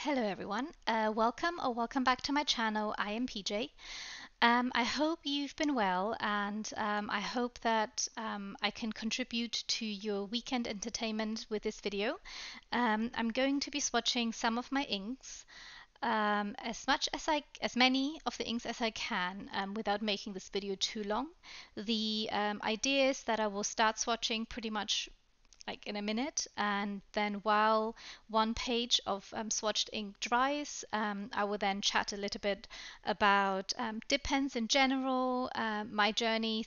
Hello everyone, welcome back to my channel. I am PJ. I hope you've been well, and I hope that I can contribute to your weekend entertainment with this video. I'm going to be swatching some of my inks, as many of the inks as I can, without making this video too long. The idea is that I will start swatching pretty much like in a minute, and then while one page of swatched ink dries, I will then chat a little bit about dip pens in general, my journey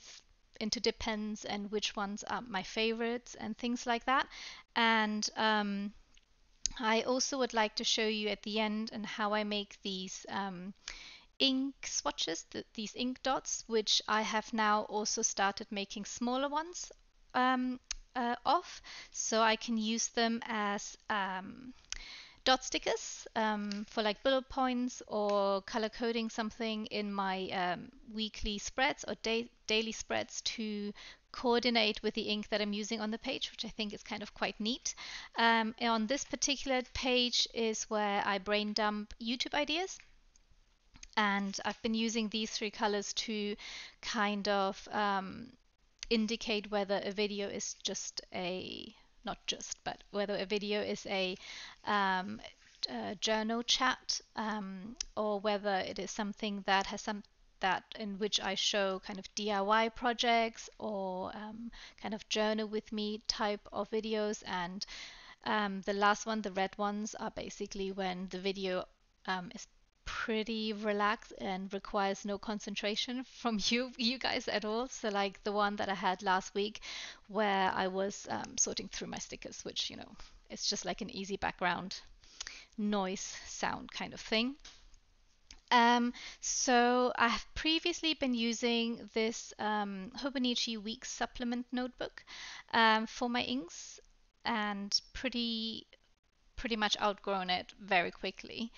into dip pens and which ones are my favorites and things like that. And I also would like to show you at the end and how I make these ink swatches, these ink dots, which I have now also started making smaller ones of, so I can use them as dot stickers for like bullet points or color coding something in my weekly spreads or daily spreads to coordinate with the ink that I'm using on the page, which I think is kind of quite neat. On this particular page is where I brain dump YouTube ideas. And I've been using these three colors to kind of indicate whether a video is just not just, but whether a video is a journal chat, or whether it is something that has that in which I show kind of DIY projects or kind of journal with me type of videos. And the last one, the red ones, are basically when the video is pretty relaxed and requires no concentration from you guys at all. So like the one that I had last week where I was sorting through my stickers, which, you know, it's just like an easy background noise sound kind of thing. So I have previously been using this Hobonichi Week supplement notebook for my inks, and pretty much outgrown it very quickly.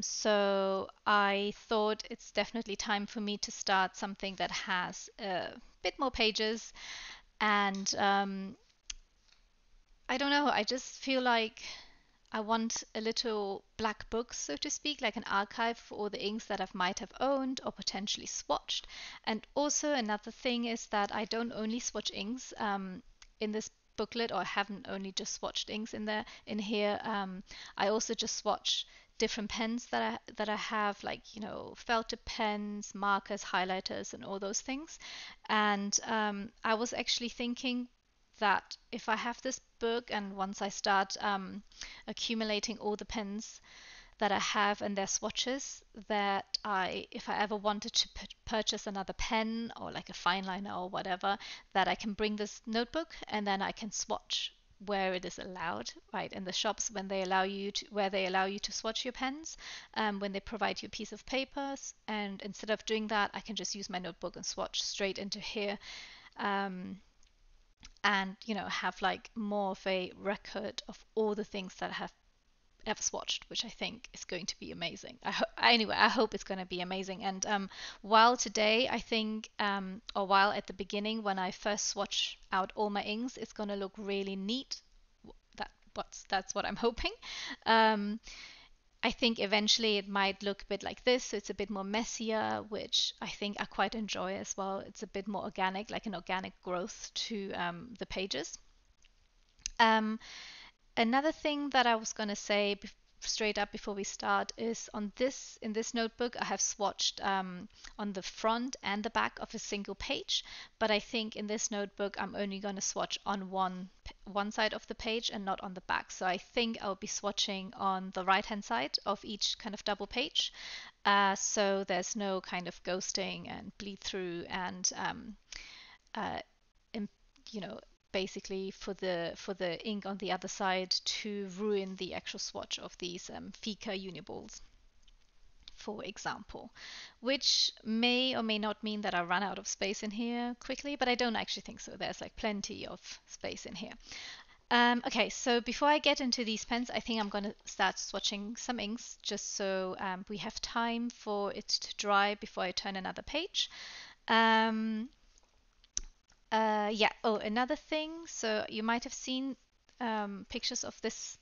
So I thought it's definitely time for me to start something that has a bit more pages. And I don't know, I just feel like I want a little black book, so to speak, like an archive for all the inks that I might have owned or potentially swatched. And also another thing is that I don't only swatch inks in this booklet, or I haven't only just swatched inks in here. I also just swatch different pens that I have, like, you know, felt tip pens, markers, highlighters, and all those things. And I was actually thinking that if I have this book and once I start accumulating all the pens that I have and their swatches, that if I ever wanted to purchase another pen or like a fine liner or whatever, that I can bring this notebook and then I can swatch where it is allowed, right? In the shops when they allow you to, where they allow you to swatch your pens, when they provide you a piece of paper. And instead of doing that, I can just use my notebook and swatch straight into here. And, you know, have like more of a record of all the things that I have ever swatched, which I think is going to be amazing. Anyway, I hope it's going to be amazing. And while today I think, or while at the beginning when I first swatch out all my inks, it's going to look really neat. That's what I'm hoping. Um, I think eventually it might look a bit like this, so it's a bit more messier, which I think I quite enjoy as well. It's a bit more organic, like an organic growth to the pages. Um, Another thing that I was going to say straight up before we start is in this notebook I have swatched on the front and the back of a single page, but I think in this notebook I'm only going to swatch on one side of the page and not on the back. So I think I'll be swatching on the right hand side of each kind of double page, so there's no kind of ghosting and bleed through and uh, you know, basically for the ink on the other side to ruin the actual swatch of these Fika Uniballs, for example, which may or may not mean that I run out of space in here quickly, but I don't actually think so. There's like plenty of space in here. Okay, so before I get into these pens, I think I'm going to start swatching some inks just so we have time for it to dry before I turn another page. Yeah. Oh, another thing. So you might have seen pictures of this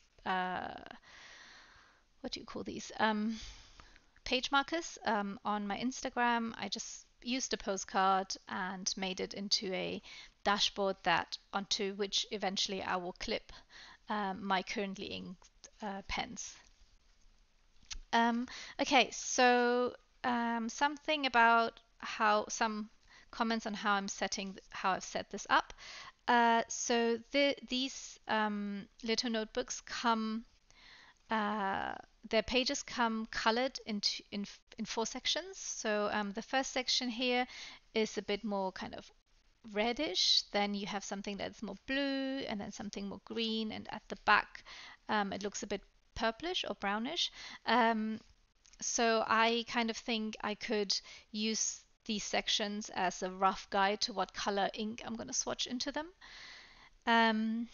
what do you call these? Page markers on my Instagram. I just used a postcard and made it into a dashboard that onto which eventually I will clip my currently inked pens. Um, okay, so something about how some comments on how how I've set this up. So these little notebooks come, uh, their pages come colored in four sections. So the first section here is a bit more kind of reddish. Then you have something that's more blue, and then something more green. And at the back, it looks a bit purplish or brownish. Um, so I kind of think I could use these sections as a rough guide to what color ink I'm going to swatch into them. Um,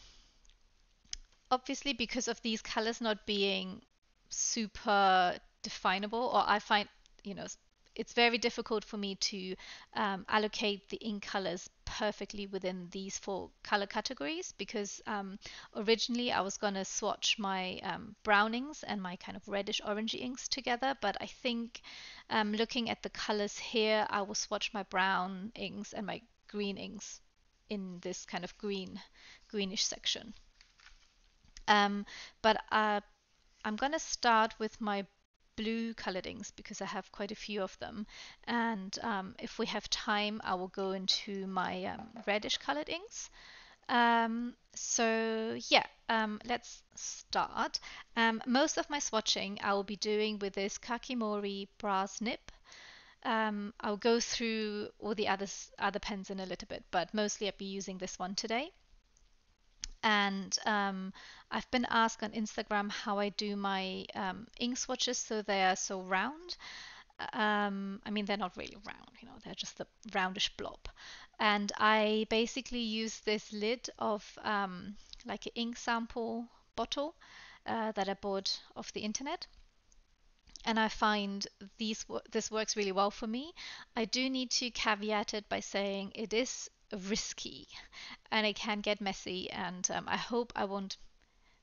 Obviously, because of these colors not being super definable, or I find, you know, it's very difficult for me to allocate the ink colors perfectly within these four color categories because originally I was going to swatch my brownings and my kind of reddish orangey inks together, but I think looking at the colors here, I will swatch my brown inks and my green inks in this kind of greenish section. Um, but I'm gonna start with my blue colored inks because I have quite a few of them. And if we have time, I will go into my reddish colored inks. So yeah, let's start. Most of my swatching I will be doing with this Kakimori brass nib. I'll go through all the other pens in a little bit, but mostly I'll be using this one today. And I've been asked on Instagram how I do my ink swatches so they are so round. I mean, they're not really round, you know, they're just a roundish blob. And I basically use this lid of like an ink sample bottle that I bought off the internet. And I find this works really well for me. I do need to caveat it by saying it is risky and it can get messy, and I hope I won't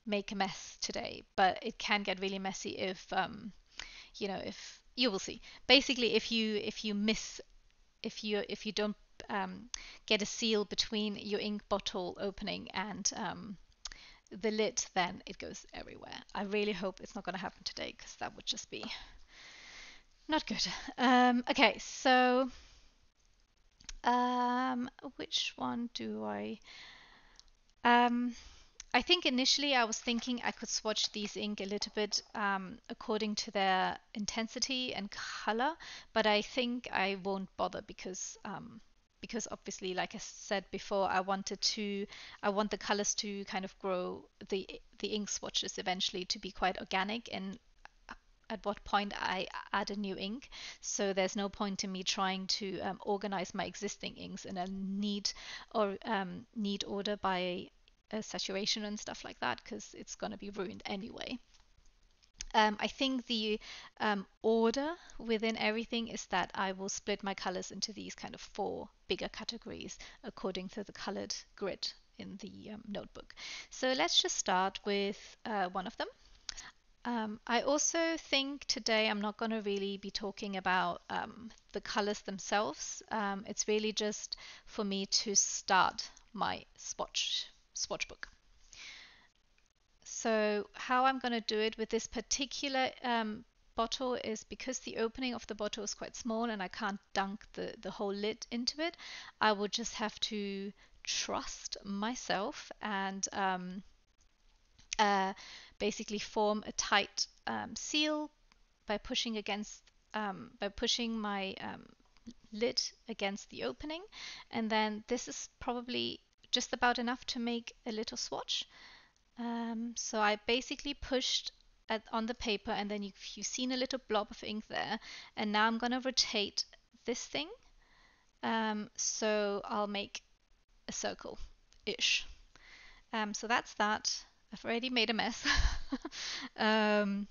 make a mess today, but it can get really messy if if you will see. Basically, if you don't get a seal between your ink bottle opening and the lid, then it goes everywhere. I really hope it's not going to happen today because that would just be not good. Okay, so which one do I? Um, I think initially I was thinking I could swatch these ink a little bit according to their intensity and color, but I think I won't bother because obviously, like I said before, I want the colors to kind of grow the ink swatches eventually to be quite organic and at what point I add a new ink. So there's no point in me trying to organize my existing inks in a neat order by saturation and stuff like that because it's going to be ruined anyway. I think the order within everything is that I will split my colors into these kind of four bigger categories according to the colored grid in the notebook. So let's just start with one of them. I also think today I'm not going to really be talking about the colors themselves. It's really just for me to start my swatch book. So how I'm going to do it with this particular bottle is because the opening of the bottle is quite small and I can't dunk the whole lid into it. I will just have to trust myself and uh, basically form a tight seal by pushing my lid against the opening, and then this is probably just about enough to make a little swatch. So I basically pushed on the paper, and then you've seen a little blob of ink there, and now I'm gonna rotate this thing. So I'll make a circle-ish. So that's that. I've already made a mess. um,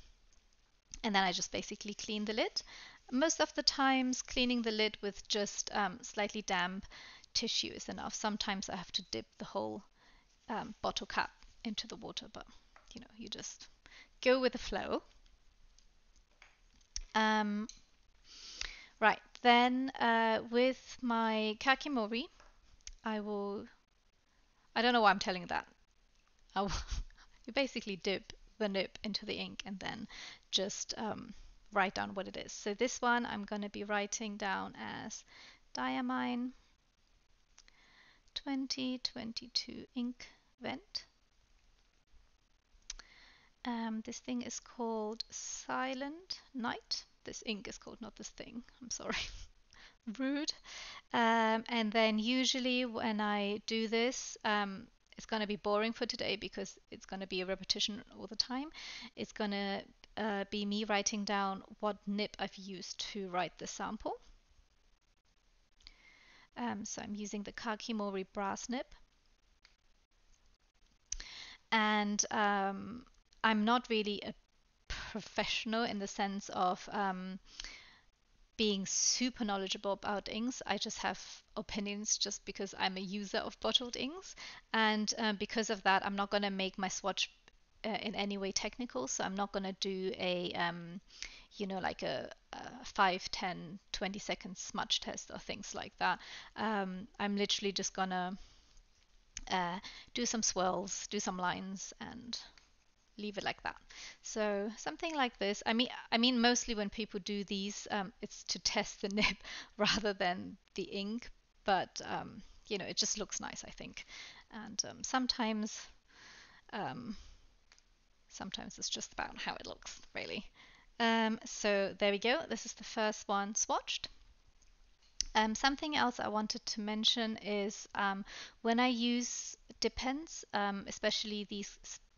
and then I just basically clean the lid. Most of the times, cleaning the lid with just slightly damp tissue is enough. Sometimes I have to dip the whole bottle cap into the water, but you know, you just go with the flow. Um, right, then with my Kakimori, I don't know why I'm telling that. I will, you basically dip the nib into the ink and then just write down what it is. So this one I'm going to be writing down as Diamine 2022 Inkvent. This thing is called Silent Night. This ink is called, not this thing. I'm sorry. Rude. And then usually when I do this, it's going to be boring for today because it's going to be a repetition all the time. It's going to be me writing down what nib I've used to write the sample. So I'm using the Kakimori brass nib. And I'm not really a professional in the sense of being super knowledgeable about inks. I just have opinions just because I'm a user of bottled inks. And because of that, I'm not going to make my swatch in any way technical. So I'm not going to do a, like a 5, 10, 20 second smudge test or things like that. I'm literally just going to do some swirls, do some lines, and leave it like that. So something like this. I mean, mostly when people do these, it's to test the nib rather than the ink. But it just looks nice, I think. And um, sometimes it's just about how it looks, really. So there we go. This is the first one swatched. Something else I wanted to mention is when I use dip pens, especially these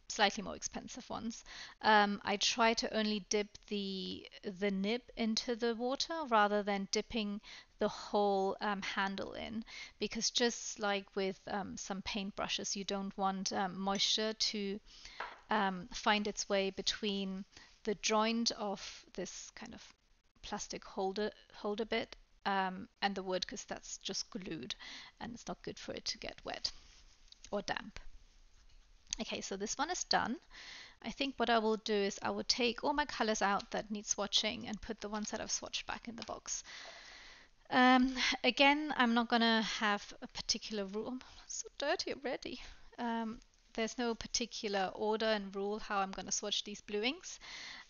slightly more expensive ones, I try to only dip the nib into the water rather than dipping the whole handle in, because just like with some paintbrushes, you don't want moisture to find its way between the joint of this kind of plastic holder bit and the wood, because that's just glued and it's not good for it to get wet or damp. Okay, so this one is done. I think what I will do is I will take all my colors out that need swatching and put the ones that I've swatched back in the box. Again, I'm not gonna have a particular rule. I'm so dirty already. There's no particular order and rule how I'm gonna swatch these blue inks.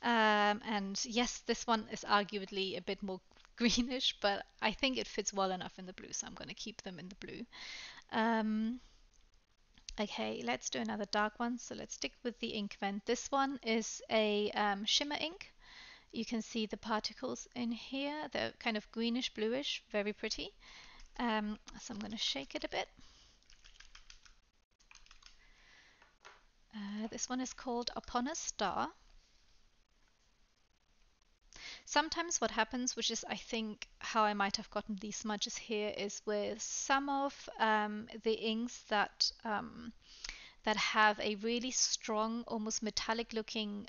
And yes, this one is arguably a bit more greenish, but I think it fits well enough in the blue, so I'm going to keep them in the blue. Okay, let's do another dark one. So let's stick with the Inkvent. This one is a shimmer ink. You can see the particles in here. They're kind of greenish bluish, very pretty. So I'm going to shake it a bit. This one is called Upon a Star. Sometimes what happens, which is I think how I might have gotten these smudges here, is with some of the inks that have a really strong, almost metallic looking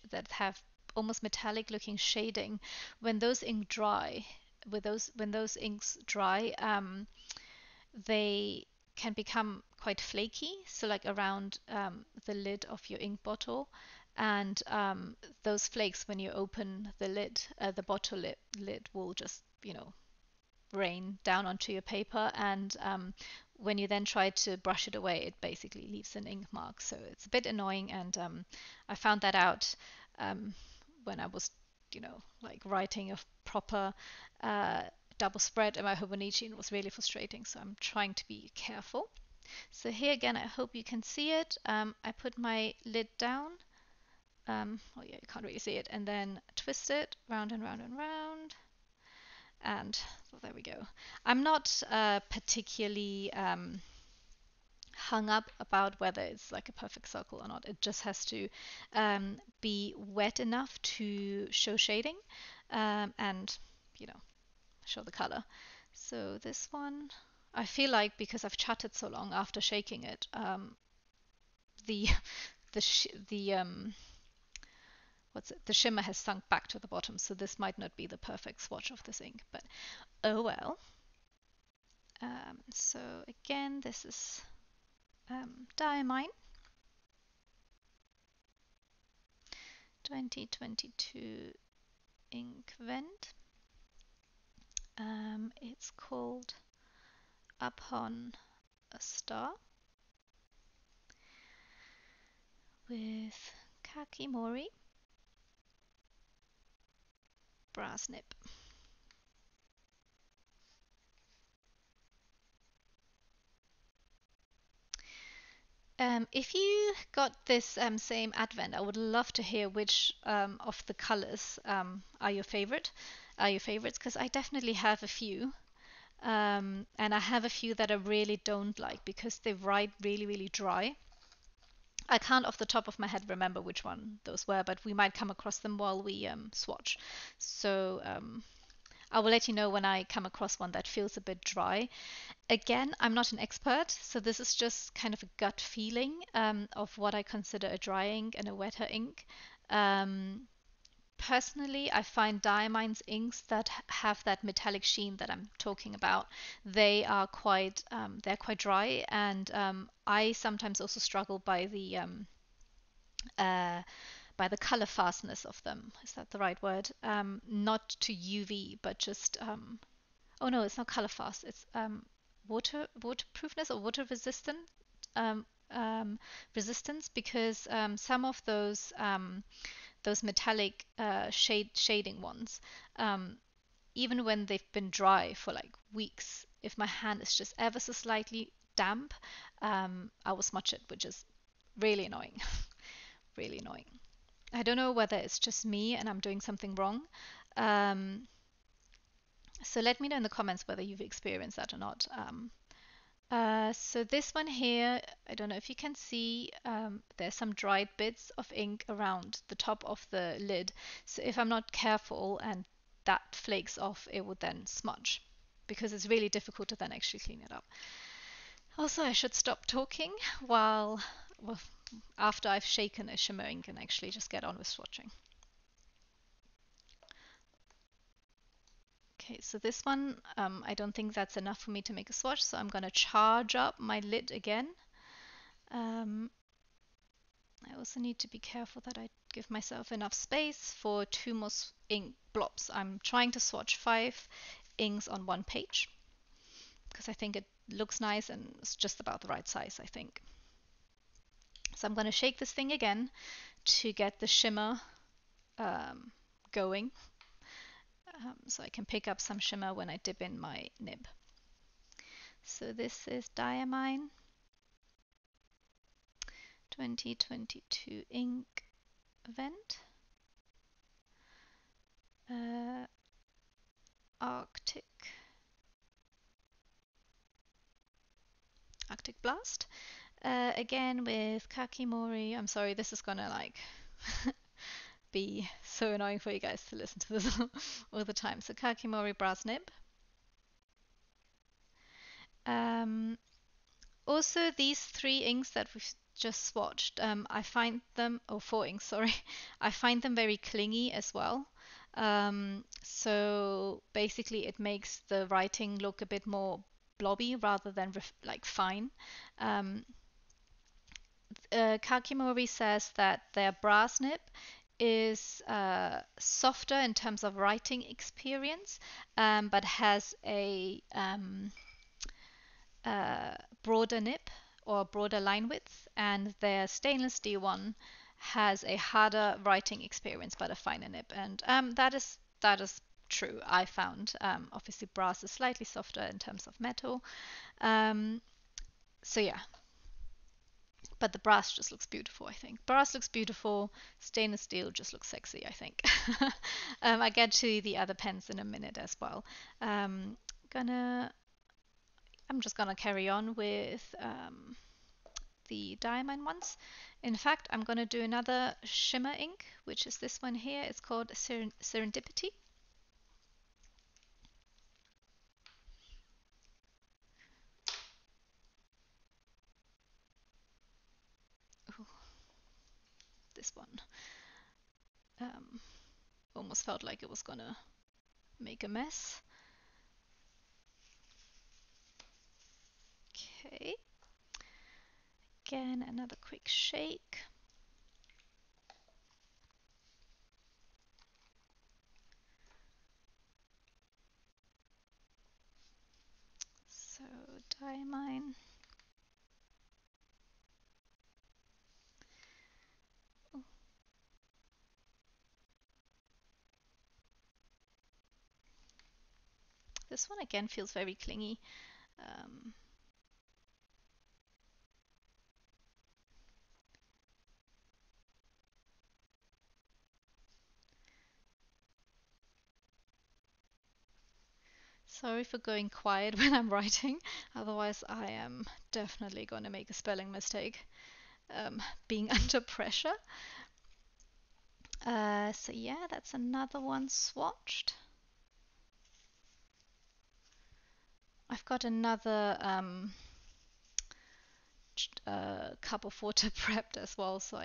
that have almost metallic looking shading. When those ink dry, when those inks dry, they can become quite flaky. So like around the lid of your ink bottle, and those flakes, when you open the lid, the bottle lid will just rain down onto your paper, and when you then try to brush it away, it basically leaves an ink mark. So it's a bit annoying, and I found that out when I was, like writing a proper double spread in my Hobonichi, and it was really frustrating. So I'm trying to be careful. So here again, I hope you can see it. I put my lid down. Oh yeah, you can't really see it, and then twist it round and round and round. And so there we go. I'm not particularly hung up about whether it's like a perfect circle or not. It just has to be wet enough to show shading and, show the color. So this one, I feel like because I've chatted so long after shaking it, the the shimmer has sunk back to the bottom, so this might not be the perfect swatch of this ink, but oh well. So again, this is Diamine 2022 Inkvent. It's called Upon a Star with Kakimori brass nib. If you got this same advent, I would love to hear which of the colors are your favorites, because I definitely have a few. And I have a few that I really don't like because they write really, really dry. I can't off the top of my head remember which one those were, but we might come across them while we swatch. So I will let you know when I come across one that feels a bit dry. Again, I'm not an expert, so this is just kind of a gut feeling of what I consider a dry ink and a wetter ink. Personally, I find Diamine's inks that have that metallic sheen that I'm talking about, they're quite dry, and I sometimes also struggle uh, by the color fastness of them. Is that the right word? Not to UV, but just oh no, it's not color fast. It's waterproofness or water um, resistance, because some of those metallic shading ones, um, even when they've been dry for like weeks, if my hand is just ever so slightly damp, I will smudge it, which is really annoying. Really annoying. I don't know whether it's just me and I'm doing something wrong. Um, so let me know in the comments whether you've experienced that or not. So this one here, I don't know if you can see, there's some dried bits of ink around the top of the lid. So if I'm not careful and that flakes off, it would then smudge, because it's really difficult to then actually clean it up. Also, I should stop talking well, after I've shaken a shimmer ink and actually just get on with swatching. Okay, so this one, I don't think that's enough for me to make a swatch, so I'm going to charge up my lid again. I also need to be careful that I give myself enough space for 2 more ink blobs. I'm trying to swatch 5 inks on 1 page because I think it looks nice and it's just about the right size, I think. So I'm going to shake this thing again to get the shimmer going, so I can pick up some shimmer when I dip in my nib. So this is Diamine 2022 Inkvent Arctic Blast. Again with Kakimori. I'm sorry, this is gonna like be so annoying for you guys to listen to this all the time. So Kakimori brass nib. Also, these 3 inks that we've just swatched, I find them, oh, 4 inks, sorry, I find them very clingy as well. So basically, it makes the writing look a bit more blobby rather than like fine. Kakimori says that their brass nib is softer in terms of writing experience, but has a broader nib or broader line width, and their stainless steel one has a harder writing experience but a finer nib, and that is true. I found obviously brass is slightly softer in terms of metal, so yeah. But the brass just looks beautiful, I think. Brass looks beautiful. Stainless steel just looks sexy, I think. I get to the other pens in a minute as well. Gonna I'm just gonna carry on with the Diamine ones. In fact, I'm gonna do another shimmer ink, which is this one here. It's called Serendipity. Ooh, this one almost felt like it was gonna make a mess. Okay. Again, another quick shake. Diamine. Oh. This one again feels very clingy. Um, Sorry for going quiet when I'm writing, otherwise I am definitely going to make a spelling mistake being under pressure. So yeah, that's another one swatched. I've got another cup of water prepped as well, so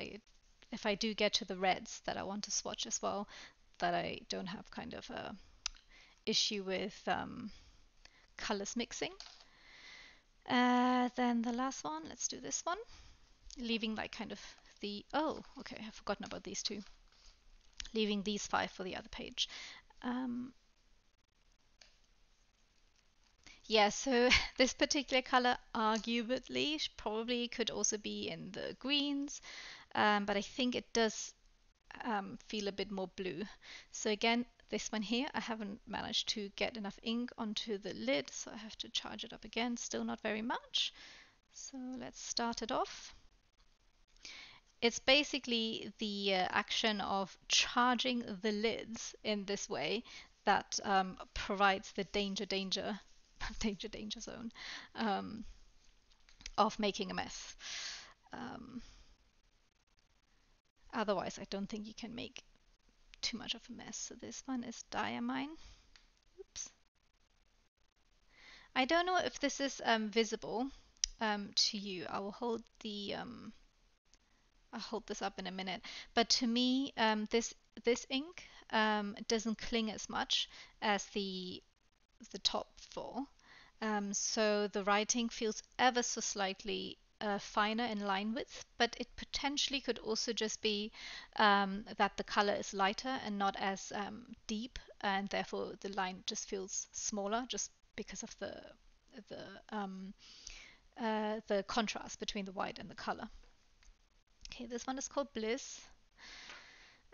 if I do get to the reds that I want to swatch as well, that I don't have kind of a issue with colors mixing. Then the last one, let's do this one, leaving like kind of oh, okay, I've forgotten about these two, leaving these 5 for the other page. Yeah, so this particular color arguably probably could also be in the greens, but I think it does feel a bit more blue. So again, this one here, I haven't managed to get enough ink onto the lid, so I have to charge it up again. Still not very much. So let's start it off. It's basically the action of charging the lids in this way that provides the danger zone um, of making a mess. Um, Otherwise, I don't think you can make too much of a mess. So this one is Diamine. Oops. I don't know if this is visible to you. I will hold I'll hold this up in a minute. But to me, this ink doesn't cling as much as the top 4. So the writing feels ever so slightly finer in line width, but it potentially could also just be that the color is lighter and not as deep, and therefore the line just feels smaller, just because of the contrast between the white and the color. Okay, this one is called Bliss.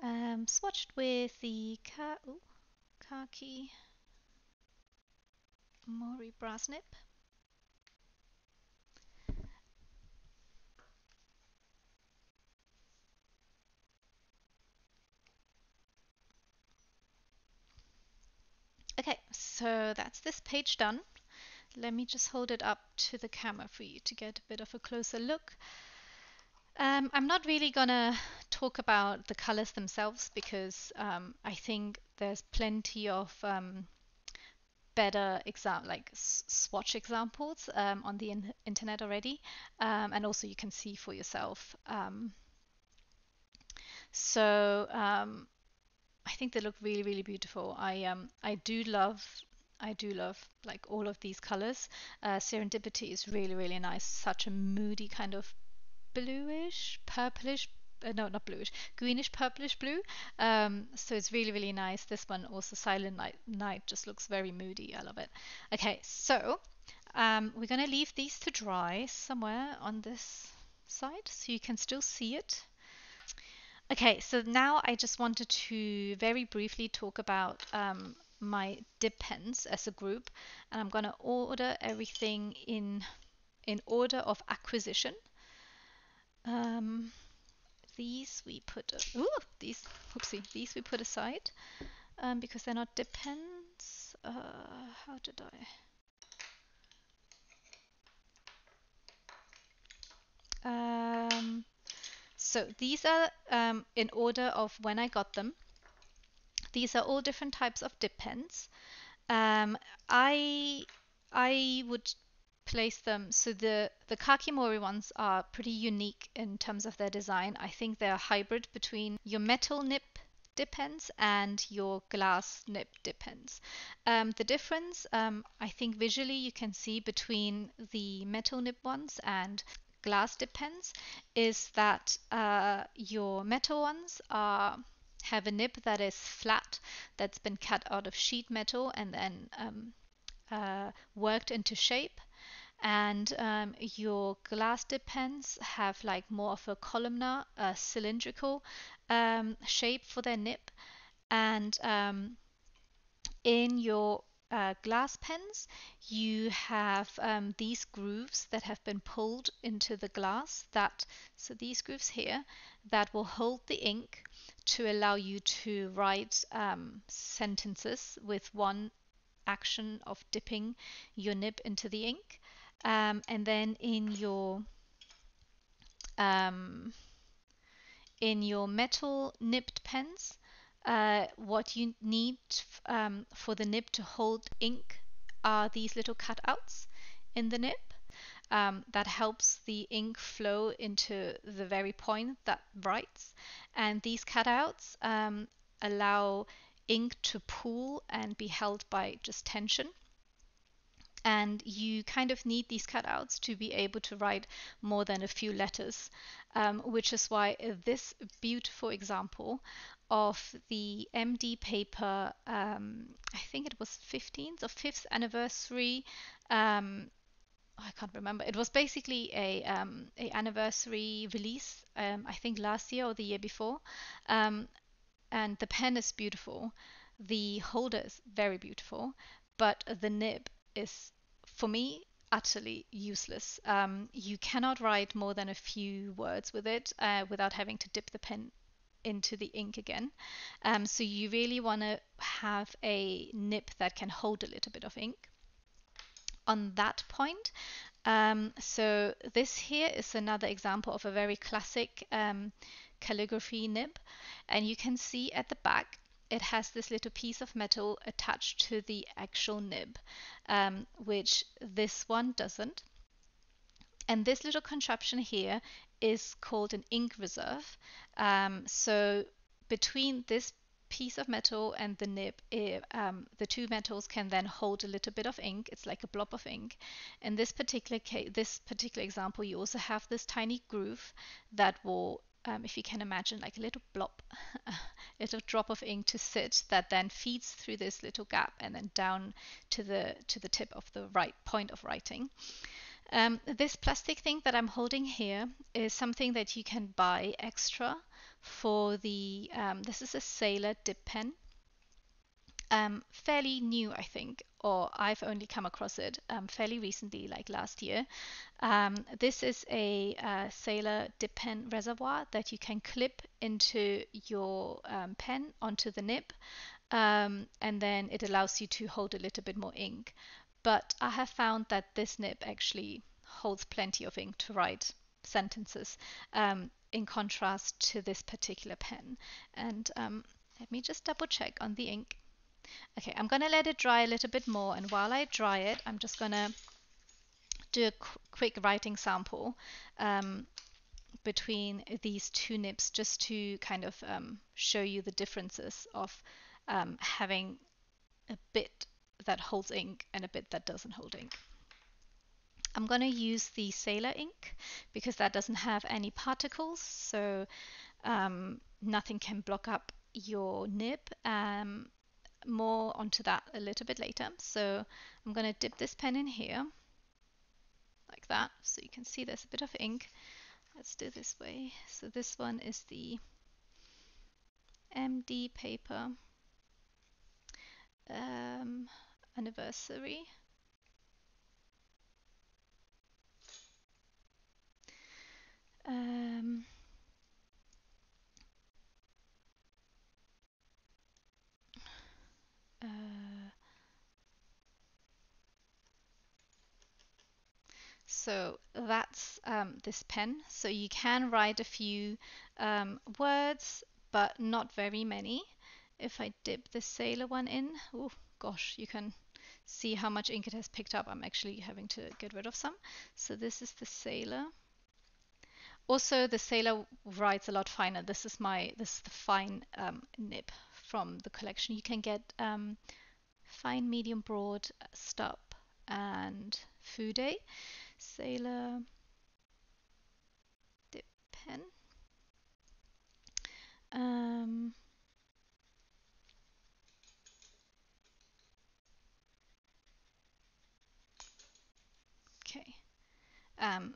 Swatched with the Kakimori brass nib. Okay, so that's this page done. Let me just hold it up to the camera for you to get a bit of a closer look. I'm not really gonna talk about the colors themselves because I think there's plenty of better swatch examples on the internet already, and also you can see for yourself. So I think they look really, really beautiful. I do love like all of these colors. Serendipity is really, really nice. Such a moody kind of bluish, purplish. No, not bluish, greenish, purplish blue. So it's really, really nice. This one also, Silent Night, just looks very moody. I love it. Okay, so we're gonna leave these to dry somewhere on this side so you can still see it. Okay, so now I just wanted to very briefly talk about my dip pens as a group, and I'm gonna order everything in order of acquisition. Um, these we put these we put aside because they're not dip pens. How did I? So these are in order of when I got them. These are all different types of dip pens. Um, I I would place them, so the Kakimori ones are pretty unique in terms of their design. I think they're a hybrid between your metal nib dip pens and your glass nib dip pens. The difference, I think visually you can see between the metal nib ones and glass dip pens is that your metal ones have a nib that is flat, that's been cut out of sheet metal and then worked into shape. and your glass dip pens have like more of a columnar, cylindrical shape for their nib, and in your glass pens, you have these grooves that have been pulled into the glass. So these grooves here that will hold the ink to allow you to write sentences with one action of dipping your nib into the ink. And then um, in your metal nibbed pens, what you need for the nib to hold ink are these little cutouts in the nib. That helps the ink flow into the very point that writes. And these cutouts allow ink to pool and be held by just tension. And you kind of need these cutouts to be able to write more than a few letters, which is why this beautiful example of the MD paper, I think it was 15th or 5th anniversary. I can't remember. It was basically a anniversary release, I think last year or the year before. And the pen is beautiful. The holder is very beautiful, but the nib is, for me, utterly useless. You cannot write more than a few words with it without having to dip the pen into the ink again. So you really want to have a nib that can hold a little bit of ink on that point. So this here is another example of a very classic calligraphy nib, and you can see at the back it has this little piece of metal attached to the actual nib, which this one doesn't. And this little contraption here is called an ink reserve. So between this piece of metal and the nib, the two metals can then hold a little bit of ink. It's like a blob of ink. In this particular case, this particular example, you also have this tiny groove that will, if you can imagine, like a little blob, a little drop of ink to sit that then feeds through this little gap and then down to the tip of the right point of writing. This plastic thing that I'm holding here is something that you can buy extra for the, this is a Sailor dip pen. Fairly new, I think, or I've only come across it fairly recently, like last year. This is a Sailor dip pen reservoir that you can clip into your pen onto the nib, and then it allows you to hold a little bit more ink. But I have found that this nib actually holds plenty of ink to write sentences, in contrast to this particular pen. And let me just double check on the ink. Okay, I'm going to let it dry a little bit more, and while I dry it, I'm just going to do a quick writing sample between these two nibs, just to kind of show you the differences of having a bit that holds ink and a bit that doesn't hold ink. I'm going to use the Sailor ink because that doesn't have any particles, so nothing can block up your nib. More onto that a little bit later. So I'm going to dip this pen in here like that, so you can see there's a bit of ink. Let's do this way. So this one is the MD paper anniversary. So that's this pen. So you can write a few words, but not very many. If I dip the Sailor one in, oh gosh, you can see how much ink it has picked up. I'm actually having to get rid of some. So this is the Sailor. Also, the Sailor writes a lot finer. This is the fine nib from the collection. You can get fine, medium, broad, stub, and Fude. Sailor dip pen. Okay,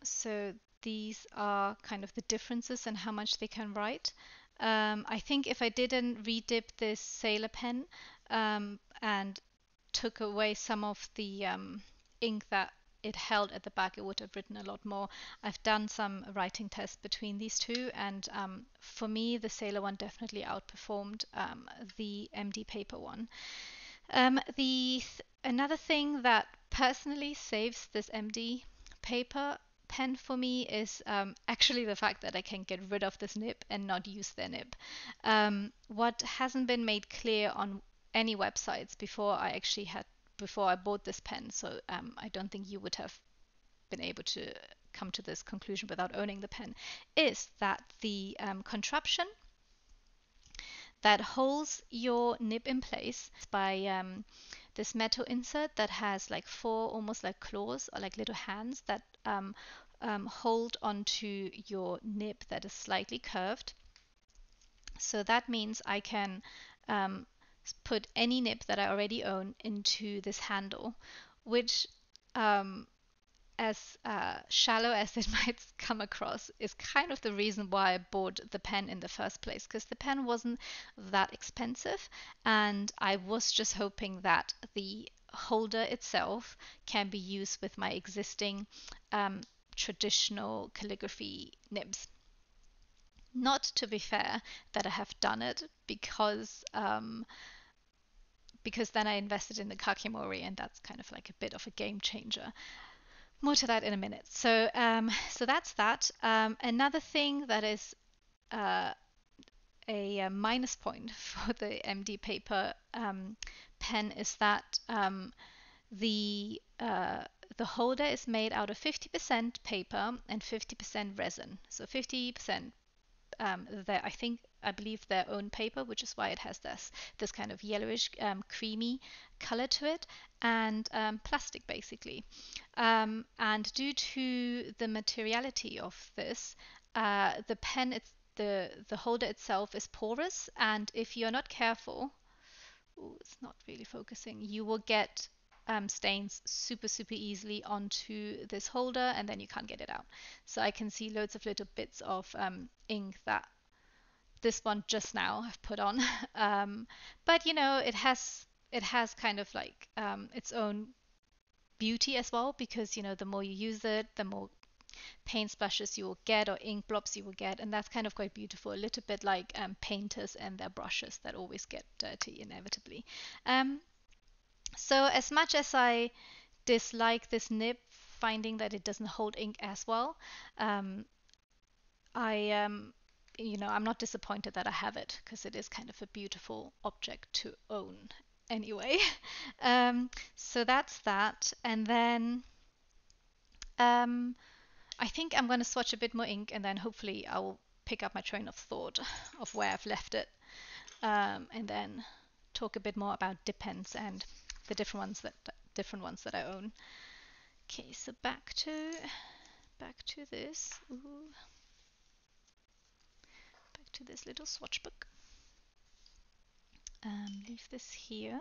So these are kind of the differences in how much they can write. I think if I didn't redip this sailor pen and took away some of the ink that it held at the back, it would have written a lot more. I've done some writing tests between these two, and for me, the sailor one definitely outperformed the MD paper one. Another thing that personally saves this MD paper pen for me is actually the fact that I can get rid of this nib and not use their nib. What hasn't been made clear on any websites before I bought this pen, so I don't think you would have been able to come to this conclusion without owning the pen, is that the contraption that holds your nib in place by this metal insert that has like four almost like claws or like little hands that hold onto your nib that is slightly curved. So that means I can put any nib that I already own into this handle, which as shallow as it might come across, is kind of the reason why I bought the pen in the first place, because the pen wasn't that expensive, and I was just hoping that the holder itself can be used with my existing traditional calligraphy nibs. Not to be fair that I have done it because then I invested in the Kakimori, and that's kind of like a bit of a game changer. More to that in a minute. So that's that. Another thing that is a minus point for the MD paper pen is that the holder is made out of 50% paper and 50% resin. So 50% I believe their own paper, which is why it has this kind of yellowish creamy color to it, and plastic basically. And due to the materiality of this, the pen the holder itself is porous, and if you're not careful, ooh, it's not really focusing, you will get stains super easily onto this holder, and then you can't get it out. So I can see loads of little bits of ink that this one just now I've put on. But you know, it has kind of like its own beauty as well, because you know, the more you use it, the more paint splashes you will get or ink blobs you will get, and that's kind of quite beautiful. A little bit like painters and their brushes that always get dirty inevitably. Um, so as much as I dislike this nib, finding that it doesn't hold ink as well, um, I I'm not disappointed that I have it, because it is kind of a beautiful object to own anyway. So that's that. And then um, I think I'm going to swatch a bit more ink, and then hopefully I will pick up my train of thought of where I've left it, and then talk a bit more about dip pens and the different ones that I own. Okay, so back to this. Ooh, back to this little swatch book. Leave this here.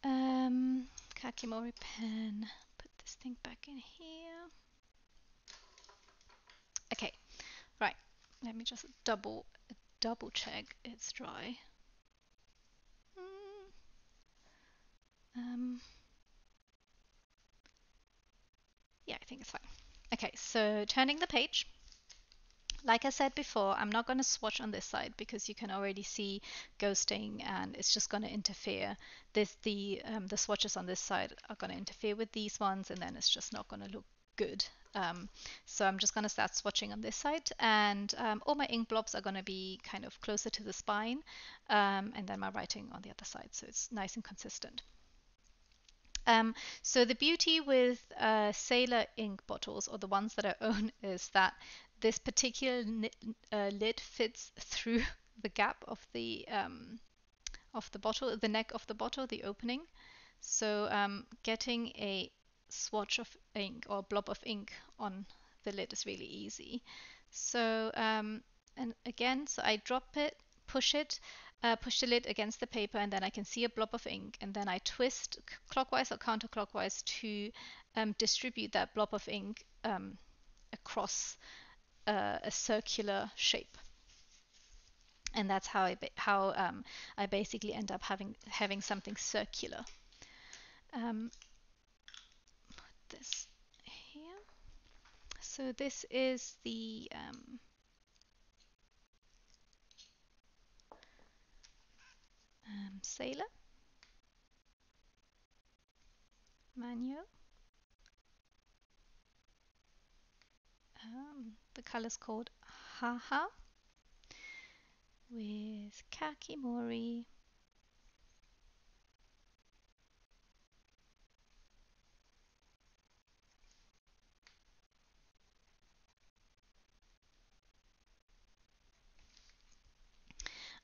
Kakimori pen. Put this thing back in here. Okay, right. Let me just double check it's dry. Yeah, I think it's fine. Okay, so turning the page. Like I said before, I'm not going to swatch on this side because you can already see ghosting, and it's just going to interfere. The swatches on this side are going to interfere with these ones, and then it's just not going to look good. So I'm just going to start swatching on this side, and all my ink blobs are going to be kind of closer to the spine, and then my writing on the other side, so it's nice and consistent. So the beauty with Sailor ink bottles, or the ones that I own, is that this particular lid fits through the gap of the bottle, the neck of the bottle, the opening. So getting a swatch of ink or blob of ink on the lid is really easy. So and again, so I drop it, push the lid against the paper, and then I can see a blob of ink, and then I twist clockwise or counterclockwise to distribute that blob of ink across a circular shape. And that's how I basically end up having something circular. This here. So this is the Sailor manual. The color's called Haha with Kakimori.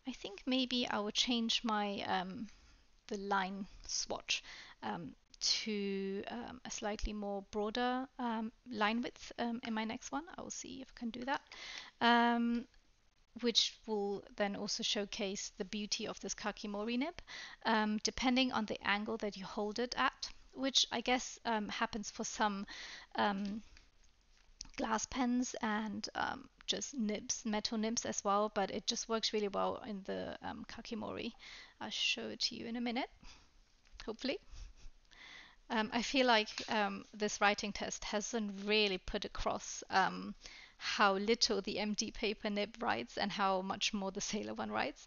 I think maybe I will change my the line swatch to a slightly more broader line width in my next one. I will see if I can do that. Which will then also showcase the beauty of this Kakimori nib, depending on the angle that you hold it at, which I guess happens for some glass pens and just nibs, metal nibs as well, but it just works really well in the Kakimori. I'll show it to you in a minute, hopefully. I feel like this writing test hasn't really put across how little the MD paper nib writes and how much more the Sailor one writes.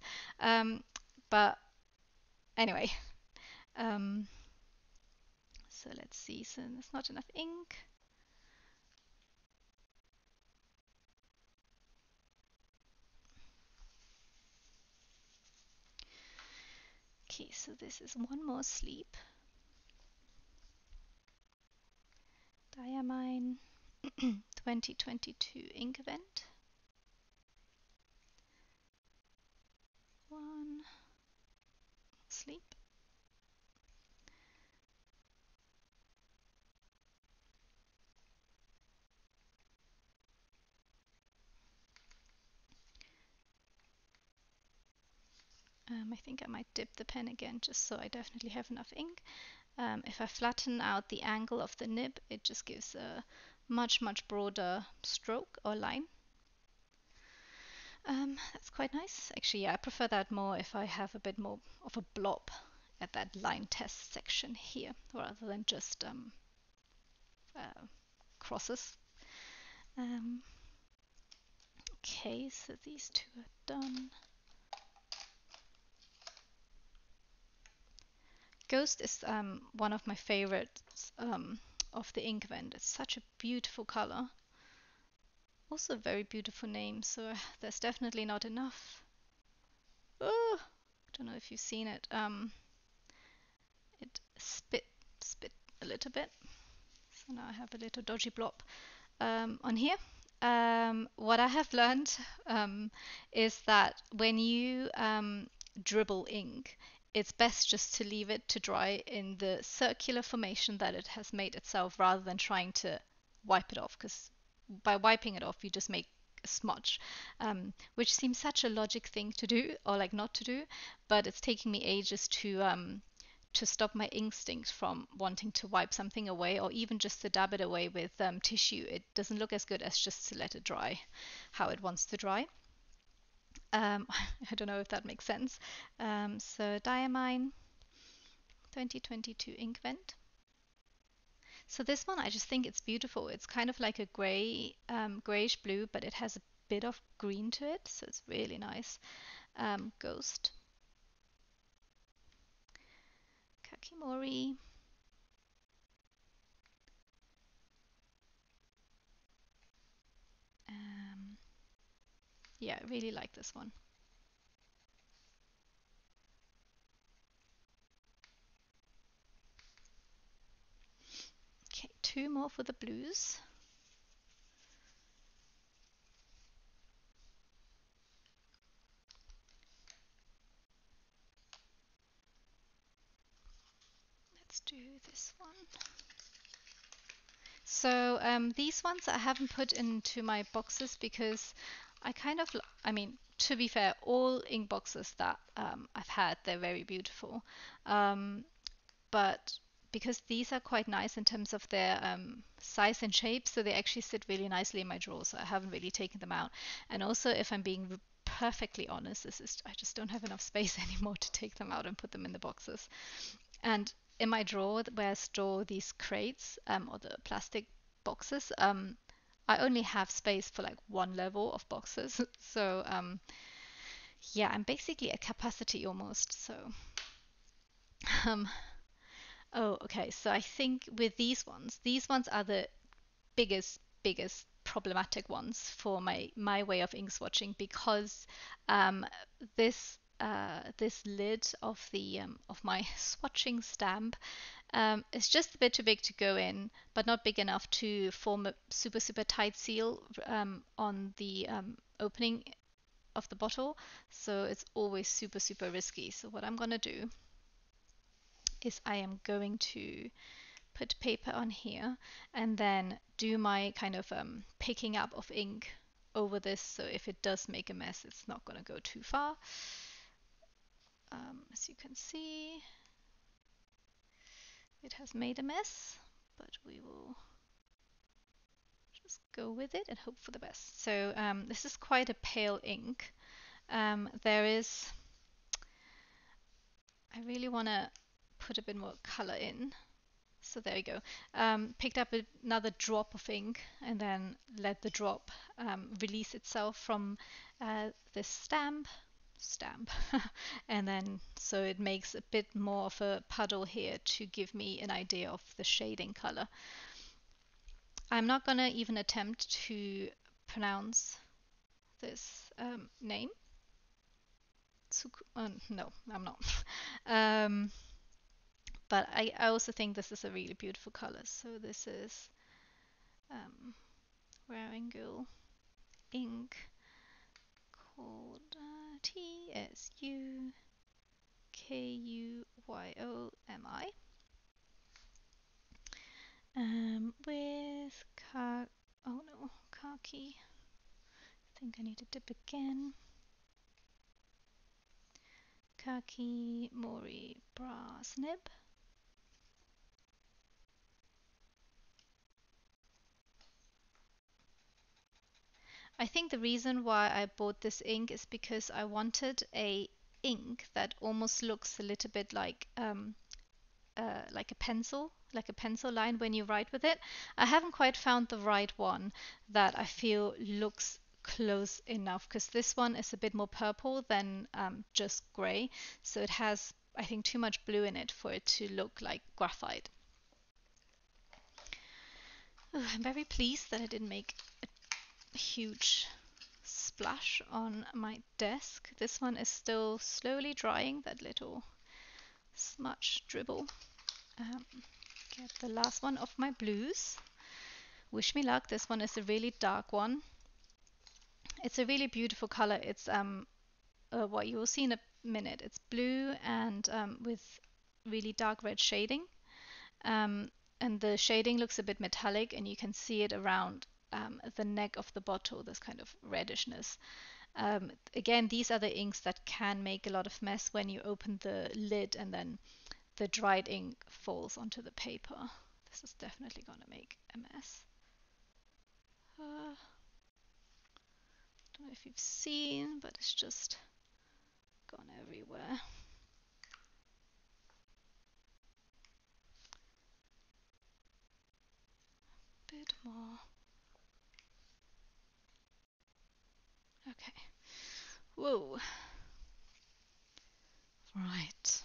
But anyway, so let's see. So there's not enough ink. Okay, so this is one more sleep. Diamine 2022 Inkvent. One sleep. I think I might dip the pen again just so I definitely have enough ink. If I flatten out the angle of the nib, it just gives a much broader stroke or line. That's quite nice. Actually, yeah, I prefer that more if I have a bit more of a blob at that line test section here, rather than just crosses. Okay, so these two are done. Ghost is one of my favorites of the Inkvent. It's such a beautiful color. Also a very beautiful name, so there's definitely not enough. Oh, I don't know if you've seen it. It spit a little bit. So now I have a little dodgy blob on here. What I have learned is that when you dribble ink, it's best just to leave it to dry in the circular formation that it has made itself rather than trying to wipe it off, because by wiping it off you just make a smudge, which seems such a logic thing to do, or like not to do, but it's taking me ages to stop my instinct from wanting to wipe something away, or even just to dab it away with tissue. It doesn't look as good as just to let it dry how it wants to dry. I don't know if that makes sense. So Diamine 2022 Inkvent. So this one, I just think it's beautiful. It's kind of like a grayish blue, but it has a bit of green to it, so it's really nice. Ghost. Kakimori. Yeah, I really like this one. Okay, two more for the blues. Let's do this one. So these ones I haven't put into my boxes because I mean, to be fair, all ink boxes that I've had, they're very beautiful. But because these are quite nice in terms of their size and shape, so they actually sit really nicely in my drawer, so I haven't really taken them out. And also, if I'm being perfectly honest, I just don't have enough space anymore to take them out and put them in the boxes. And in my drawer where I store these crates or the plastic boxes, I only have space for like one level of boxes. So yeah, I'm basically at capacity almost. So um, oh, okay. So I think with these ones are the biggest problematic ones for my way of ink swatching because this lid of my swatching stamp is just a bit too big to go in, but not big enough to form a super tight seal on the opening of the bottle. So it's always super risky. So what I'm gonna do is I am going to put paper on here and then do my kind of picking up of ink over this, so if it does make a mess, it's not going to go too far. As you can see, it has made a mess, but we will just go with it and hope for the best. So this is quite a pale ink. There is, I really want to put a bit more color in. So there you go. Picked up another drop of ink and then let the drop release itself from this stamp and then so it makes a bit more of a puddle here to give me an idea of the shading color. I'm not gonna even attempt to pronounce this name. No, I'm not. um, but I also think this is a really beautiful color. So this is Wearingeul ink called TSUKUYOMI with oh no, khaki. I think I need to dip again. Kakimori brass nib. I think the reason why I bought this ink is because I wanted a ink that almost looks a little bit like like a pencil line when you write with it. I haven't quite found the right one that I feel looks close enough because this one is a bit more purple than just grey. So it has, I think, too much blue in it for it to look like graphite. I'm very pleased that I didn't make a huge splash on my desk. This one is still slowly drying, that little smudge dribble. Get the last one of my blues. Wish me luck. This one is a really dark one. It's a really beautiful color. It's what you will see in a minute. It's blue and with really dark red shading. And the shading looks a bit metallic, and you can see it around the neck of the bottle, this kind of reddishness. Again, these are the inks that can make a lot of mess when you open the lid and then the dried ink falls onto the paper. This is definitely going to make a mess. Don't know if you've seen, but it's just gone everywhere. Bit more. Okay. Whoa. Right.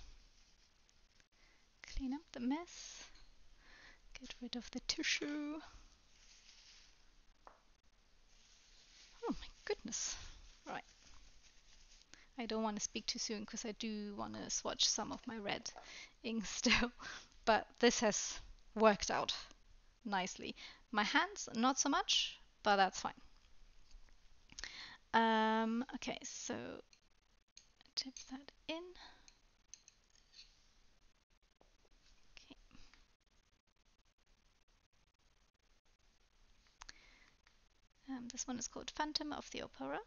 Clean up the mess. Get rid of the tissue. Oh my goodness. Right. I don't want to speak too soon because I do want to swatch some of my red ink still. But this has worked out nicely. My hands, not so much, but that's fine. Okay, so dip that in. Okay. This one is called Phantom of the Opera.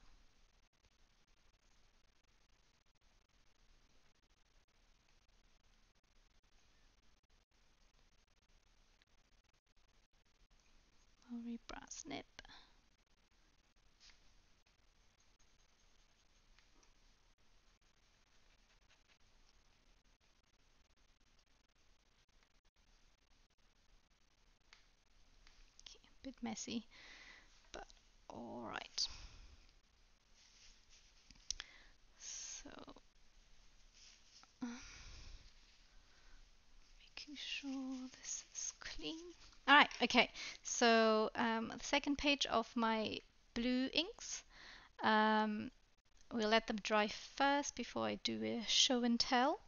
snip. Okay, a bit messy, but all right. So making sure this is clean. All right, okay. So the second page of my blue inks. Um, we'll let them dry first before I do a show and tell.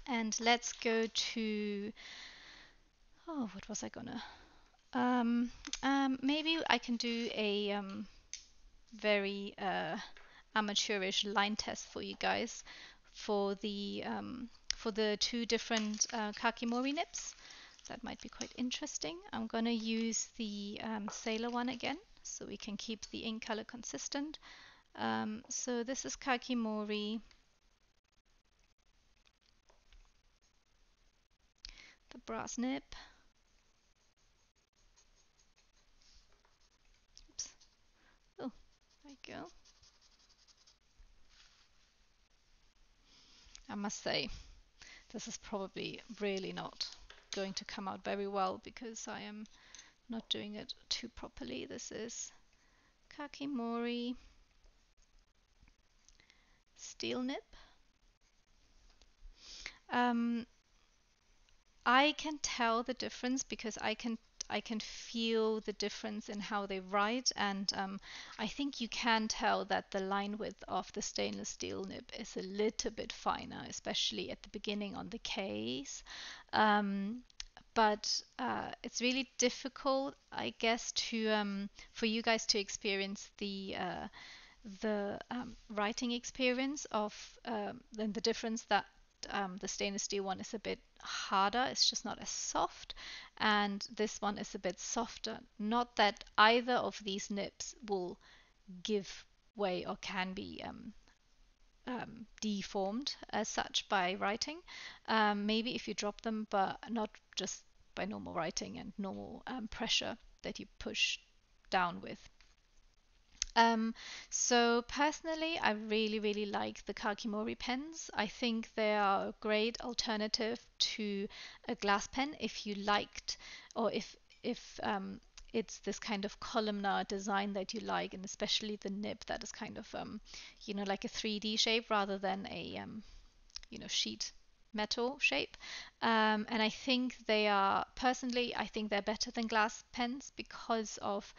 And let's go to, oh, what was I gonna? Maybe I can do a very amateurish line test for you guys for the two different Kakimori nibs. That might be quite interesting. I'm gonna use the Sailor one again, so we can keep the ink color consistent. So this is Kakimori, the brass nib. Oops. Oh, there you go. I must say, this is probably really not going to come out very well because I am not doing it too properly. This is Kakimori steel nib. Um, I can tell the difference because I can feel the difference in how they write, and I think you can tell that the line width of the stainless steel nib is a little bit finer, especially at the beginning on the case. Um, but it's really difficult, I guess, to for you guys to experience the writing experience of then the difference that the stainless steel one is a bit harder, it's just not as soft, and this one is a bit softer. Not that either of these nibs will give way or can be deformed as such by writing. Maybe if you drop them, but not just by normal writing and normal pressure that you push down with. Um, so personally, I really, really like the Kakimori pens. I think they are a great alternative to a glass pen if you liked, or if it's this kind of columnar design that you like, and especially the nib that is kind of like a 3D shape rather than a sheet metal shape. And I think they are personally, I think they're better than glass pens because of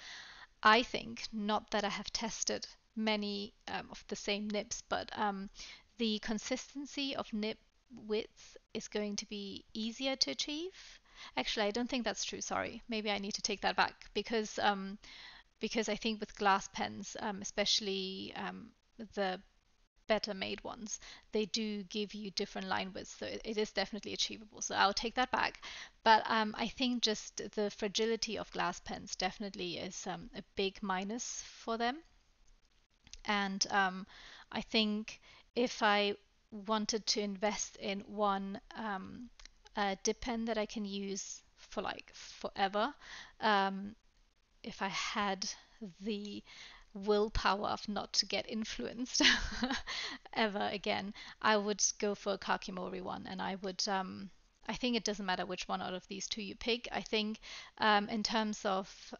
I think, not that I have tested many of the same nibs, but the consistency of nib width is going to be easier to achieve. Actually, I don't think that's true. Sorry, maybe I need to take that back because I think with glass pens, especially the better made ones, they do give you different line widths, so it is definitely achievable. So I'll take that back. But I think just the fragility of glass pens definitely is a big minus for them. And I think if I wanted to invest in one dip pen that I can use for like forever, um, if I had the willpower of not to get influenced ever again, I would go for a Kakimori one, and I would. I think it doesn't matter which one out of these two you pick. I think in terms of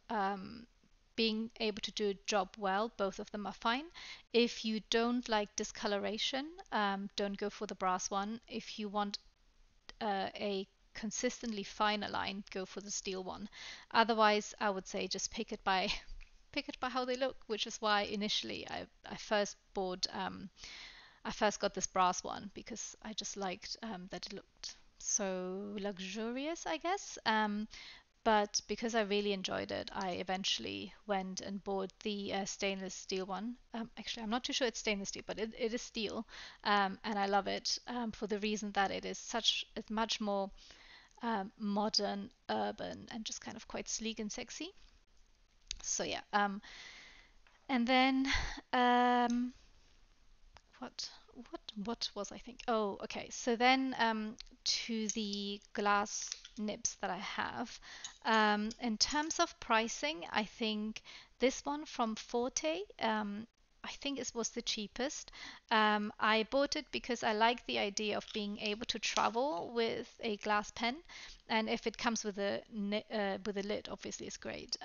being able to do a job well, both of them are fine. If you don't like discoloration, don't go for the brass one. If you want a consistently finer line, go for the steel one. Otherwise, I would say just pick it by how they look, which is why initially I first bought I first got this brass one because I just liked that it looked so luxurious, I guess. But because I really enjoyed it, I eventually went and bought the stainless steel one. Actually, I'm not too sure it's stainless steel, but it is steel, and I love it for the reason that it's much more modern, urban, and just kind of quite sleek and sexy. So yeah, and then um, what what was I think? Oh, okay. So then to the glass nibs that I have. In terms of pricing, I think this one from Forte, I think it was the cheapest. I bought it because I like the idea of being able to travel with a glass pen, and if it comes with with a lid, obviously it's great.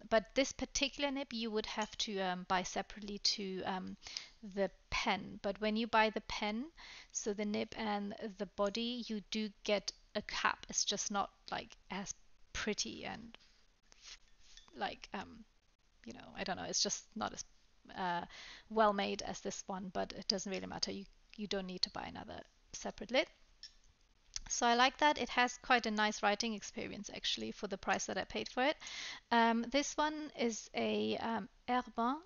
But this particular nib you would have to buy separately to the pen. But when you buy the pen, so the nib and the body, you do get a cap. It's just not like as pretty and like I don't know. It's just not as uh, well made as this one, but it doesn't really matter. You don't need to buy another separate lid. So I like that. It has quite a nice writing experience actually for the price that I paid for it. This one is a Herbin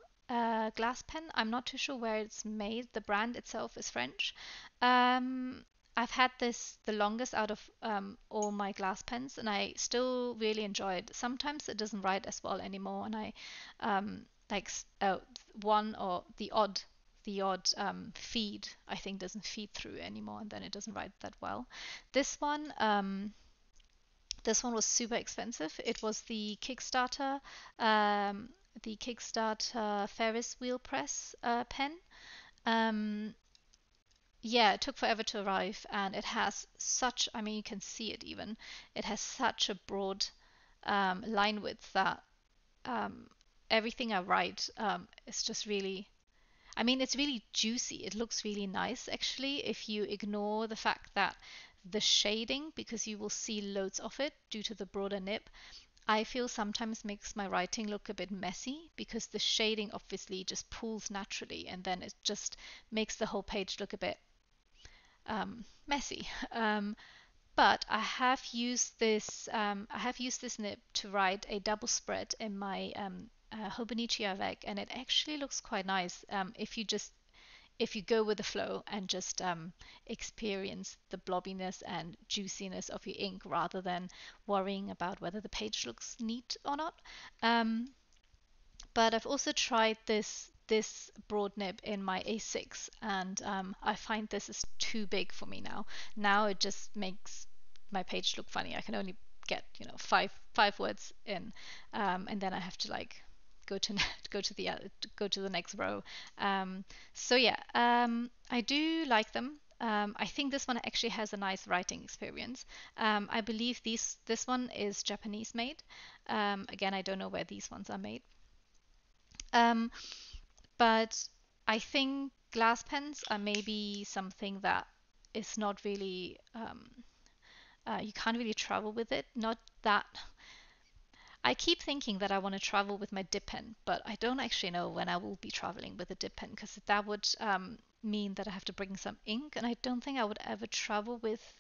glass pen. I'm not too sure where it's made. The brand itself is French. Um, I've had this the longest out of all my glass pens, and I still really enjoy it. Sometimes it doesn't write as well anymore, and I like one or the odd feed I think doesn't feed through anymore, and then it doesn't write that well. This one, this one was super expensive. It was um, the Kickstarter Ferris wheel press pen. Um, yeah, it took forever to arrive, and it has such, I mean, you can see it even. It has such a broad line width that um, everything I write is just really, I mean, it's really juicy. It looks really nice, actually, if you ignore the fact that the shading, because you will see loads of it due to the broader nib, I feel sometimes makes my writing look a bit messy because the shading obviously just pulls naturally and then it just makes the whole page look a bit messy. But I have used this nib to write a double spread in my Hobonichi avec, and it actually looks quite nice if you go with the flow and just experience the blobbiness and juiciness of your ink rather than worrying about whether the page looks neat or not. Um, but I've also tried this broad nib in my A6, and I find this is too big for me now. Now it just makes my page look funny. I can only get five words in, and then I have to like go to go to the next row. So yeah, I do like them. I think this one actually has a nice writing experience. I believe this one is Japanese made. Again, I don't know where these ones are made. Um, but I think glass pens are maybe something that is not really you can't really travel with it. Not that I keep thinking that I want to travel with my dip pen, but I don't actually know when I will be traveling with a dip pen because that would mean that I have to bring some ink, and I don't think I would ever travel with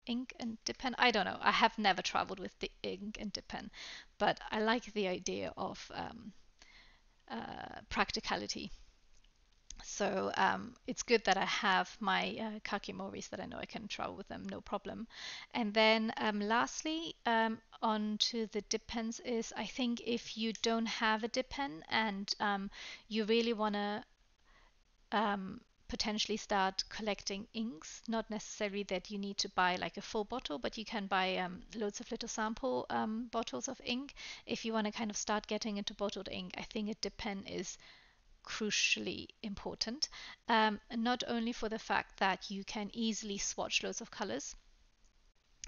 ink and dip pen. I don't know. I have never traveled with the ink and dip pen, but I like the idea of practicality. So it's good that I have my Kakimoris that I know I can travel with them, no problem. And then lastly, on to the dip pens is I think if you don't have a dip pen and you really want to potentially start collecting inks, not necessarily that you need to buy like a full bottle, but you can buy loads of little sample bottles of ink. If you want to kind of start getting into bottled ink, I think a dip pen is crucially important. Not only for the fact that you can easily swatch loads of colors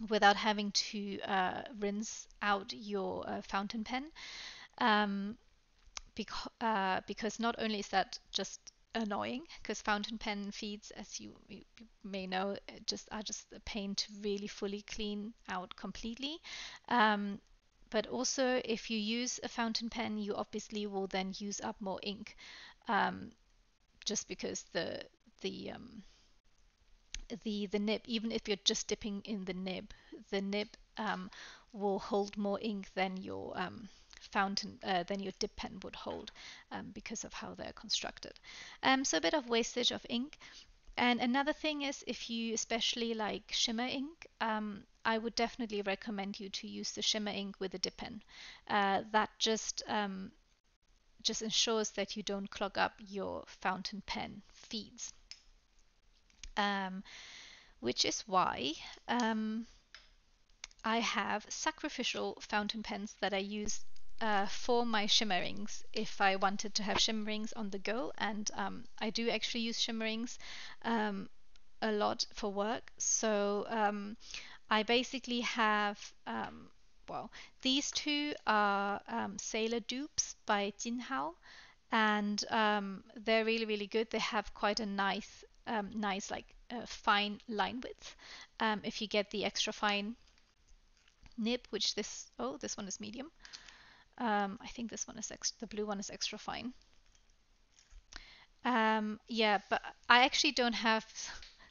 without having to rinse out your fountain pen, um, because not only is that just annoying, because fountain pen feeds, as you may know, are just a pain to really fully clean out completely. Um, but also, if you use a fountain pen, you obviously will then use up more ink, um, just because the nib, even if you're just dipping in the nib will hold more ink than your than your dip pen would hold, because of how they're constructed. So a bit of wastage of ink. And another thing is if you especially like shimmer ink, I would definitely recommend you to use the shimmer ink with a dip pen. That just ensures that you don't clog up your fountain pen feeds. um, which is why I have sacrificial fountain pens that I use for my shimmerings if I wanted to have shimmerings on the go. And I do actually use shimmerings a lot for work. So I basically have, well, these two are Sailor dupes by Jinhao, and they're really, really good. They have quite a nice like fine line width. If you get the extra fine nib, which this one is medium. I think this one is the blue one is extra fine. Yeah, but I actually don't have.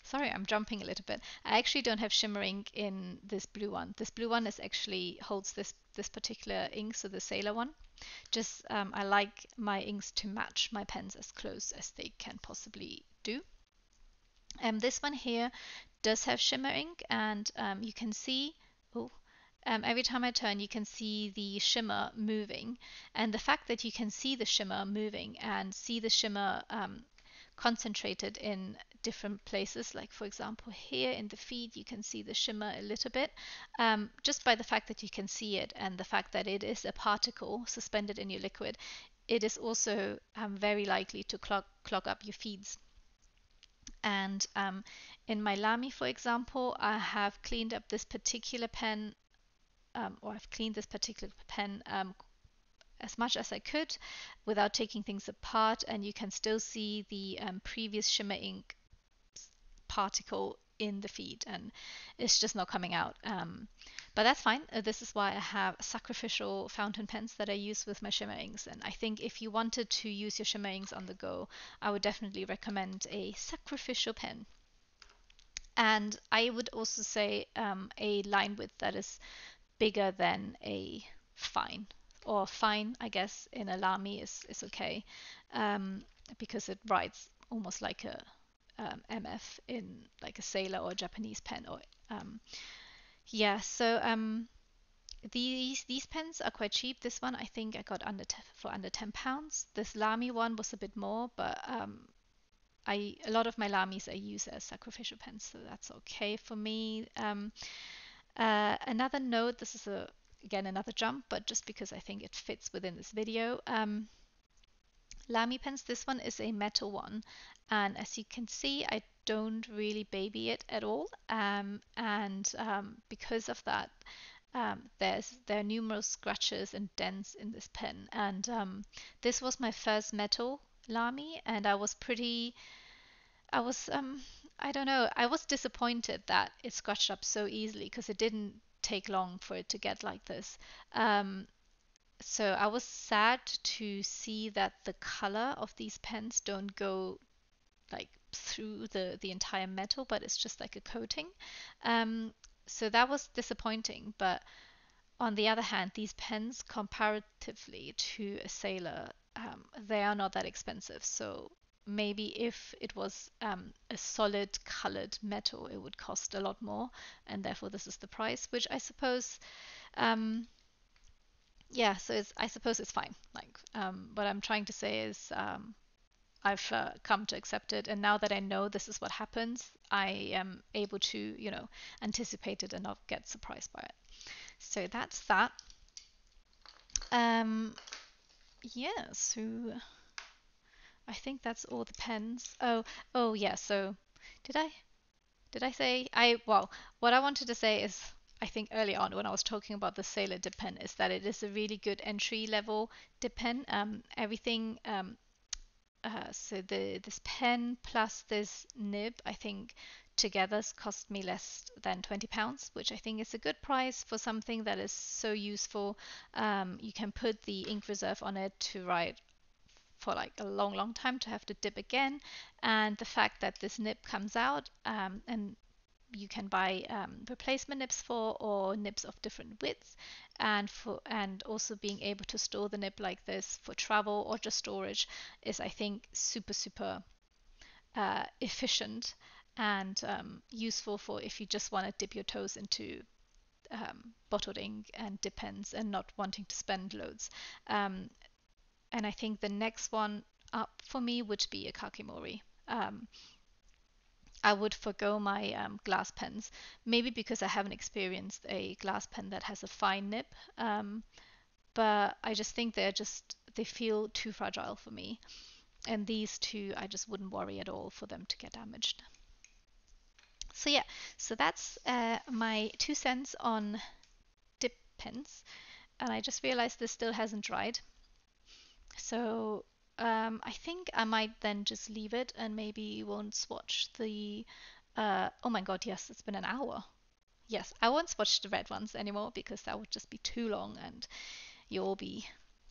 Sorry, I'm jumping a little bit. I actually don't have shimmering in this blue one. This blue one is actually holds this particular ink, so the Sailor one. Just I like my inks to match my pens as close as they can possibly do. This one here does have shimmer ink, and you can see, oh, every time I turn, you can see the shimmer moving. And the fact that you can see the shimmer moving and see the shimmer concentrated in different places, like for example here in the feed, you can see the shimmer a little bit, just by the fact that you can see it and the fact that it is a particle suspended in your liquid, it is also very likely to clog up your feeds. And in my Lamy, for example, I have cleaned up this particular pen, or I've cleaned this particular pen as much as I could without taking things apart, and you can still see the previous shimmer ink particle in the feed, and it's just not coming out. But that's fine. This is why I have sacrificial fountain pens that I use with my shimmer inks. And I think if you wanted to use your shimmer inks on the go, I would definitely recommend a sacrificial pen. And I would also say a line width that is bigger than a fine. Or fine, I guess, in a Lamy is okay, because it writes almost like a MF in like a Sailor or a Japanese pen. Or yeah, so these pens are quite cheap. This one I think I got for under £10. This Lamy one was a bit more, but a lot of my Lamys I use as sacrificial pens, so that's okay for me. Another note, this is again another jump, but just because I think it fits within this video. Lamy pens, this one is a metal one, and as you can see, I don't really baby it at all, and because of that, there are numerous scratches and dents in this pen, and this was my first metal Lamy, and I was I don't know, I was disappointed that it scratched up so easily because it didn't take long for it to get like this. Um, so I was sad to see that the color of these pens don't go like through the entire metal, but it's just like a coating. Um, so that was disappointing. But on the other hand, these pens, comparatively to a Sailor, they are not that expensive. So maybe if it was a solid colored metal, it would cost a lot more, and therefore this is the price, which I suppose, um, yeah. So I suppose it's fine. Like, what I'm trying to say is, I've come to accept it, and now that I know this is what happens, I am able to, anticipate it and not get surprised by it. So that's that. Um, yeah, so I think that's all the pens. Oh yeah, so did I did I say well, what I wanted to say is I think early on when I was talking about the Sailor dip pen is that it is a really good entry level dip pen. Everything so this pen plus this nib, I think together cost me less than £20, which I think is a good price for something that is so useful. You can put the ink reserve on it to write for like a long, long time to have to dip again. And the fact that this nib comes out and you can buy replacement nibs for or nibs of different widths, and also being able to store the nib like this for travel or just storage is I think super efficient and useful for if you just want to dip your toes into bottled ink and dip pens and not wanting to spend loads. And I think the next one up for me would be a Kakimori. I would forgo my glass pens, maybe because I haven't experienced a glass pen that has a fine nib. Um, but I just think they feel too fragile for me. And these two, I just wouldn't worry at all for them to get damaged. So yeah, so that's my 2 cents on dip pens. And I just realized this still hasn't dried. So I think I might then just leave it and maybe won't swatch the. Oh my god, yes, it's been an hour. Yes, I won't swatch the red ones anymore because that would just be too long and you'll be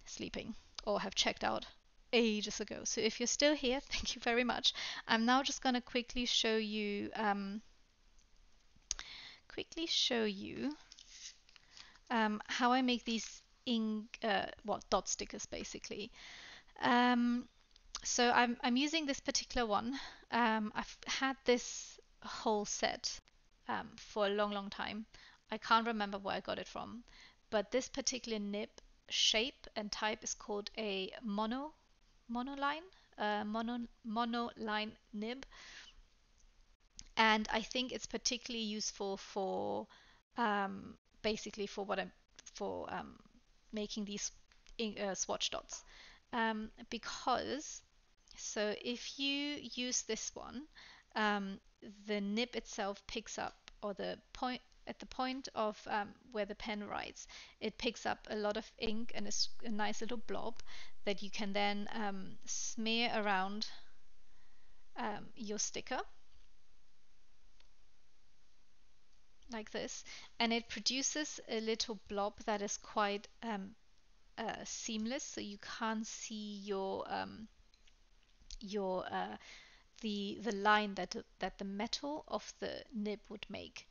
sleeping or have checked out ages ago. So if you're still here, thank you very much. I'm now just gonna quickly show you how I make these ink dot stickers basically. Um, so I'm using this particular one. I've had this whole set for a long time. I can't remember where I got it from, but this particular nib shape and type is called a monoline, monoline nib, and I think it's particularly useful for basically for what I'm for making these swatch dots because so if you use this one, the nib itself picks up, or the point at the point of where the pen writes, it picks up a lot of ink and it's a nice little blob that you can then smear around your sticker like this, and it produces a little blob that is quite seamless, so you can't see your the line that the metal of the nib would make.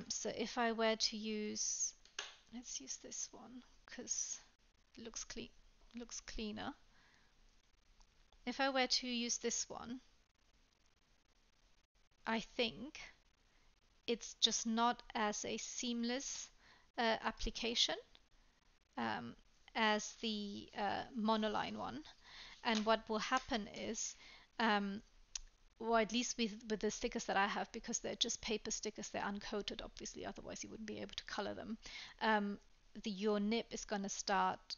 So if I were to use, let's use this one because it looks cleaner. If I were to use this one, I think it's just not as a seamless application um, as the monoline one. And what will happen is um, or at least with the stickers that I have, because they're just paper stickers, they're uncoated, obviously, otherwise you wouldn't be able to color them. Your nib is going to start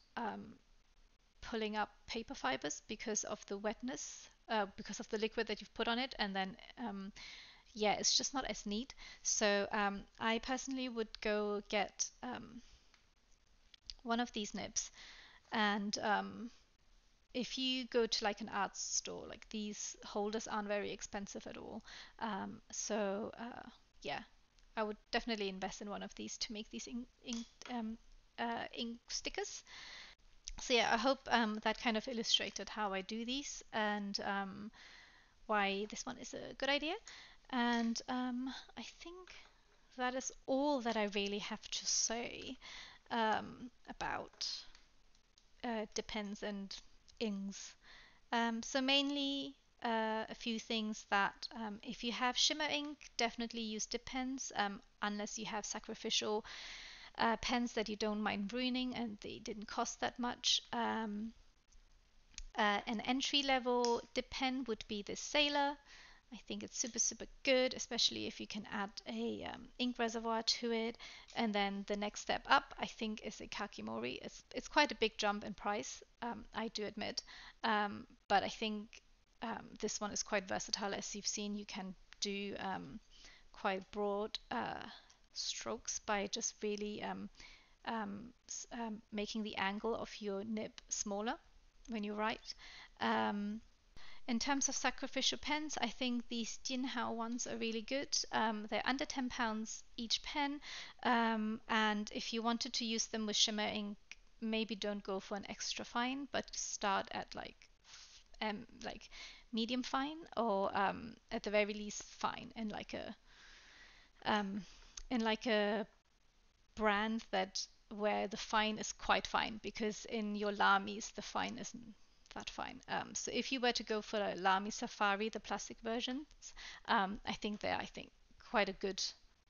pulling up paper fibers because of the wetness, because of the liquid that you've put on it, and then yeah, it's just not as neat. So I personally would go get one of these nibs, and if you go to like an art store, like these holders aren't very expensive at all. Yeah, I would definitely invest in one of these to make these ink stickers. So yeah, I hope that kind of illustrated how I do these and why this one is a good idea. And I think that is all that I really have to say about depends and ings. So mainly a few things that if you have shimmer ink, definitely use dip pens unless you have sacrificial pens that you don't mind ruining and they didn't cost that much. An entry level dip pen would be the Sailor. I think it's super good, especially if you can add a ink reservoir to it. And then the next step up, I think, is a Kakimori. It's quite a big jump in price, I do admit, but I think this one is quite versatile. As you've seen, you can do quite broad strokes by just really making the angle of your nib smaller when you write. Um, in terms of sacrificial pens, I think these Jinhao ones are really good. They're under £10 each pen, and if you wanted to use them with shimmer ink, maybe don't go for an extra fine, but start at like medium fine or at the very least fine um, in like a brand that where the fine is quite fine, because in your Lamis the fine isn't that fine. So if you were to go for a Lamy Safari, the plastic versions, I think quite a good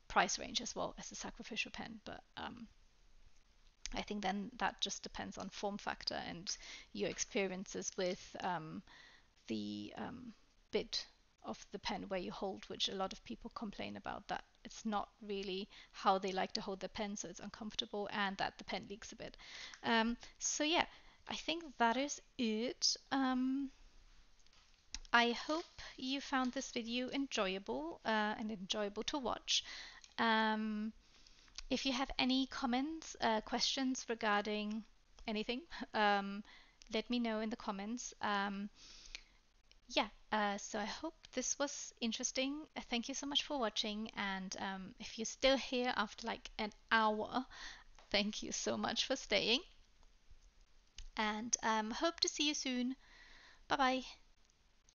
price range as well as a sacrificial pen. But I think then that just depends on form factor and your experiences with the bit of the pen where you hold, which a lot of people complain about, that it's not really how they like to hold the pen, so it's uncomfortable, and that the pen leaks a bit. So yeah, I think that is it. I hope you found this video enjoyable and enjoyable to watch. Um, if you have any comments, questions regarding anything, let me know in the comments. Yeah, so I hope this was interesting. Thank you so much for watching, and if you're still here after like an hour, thank you so much for staying, and hope to see you soon. Bye bye.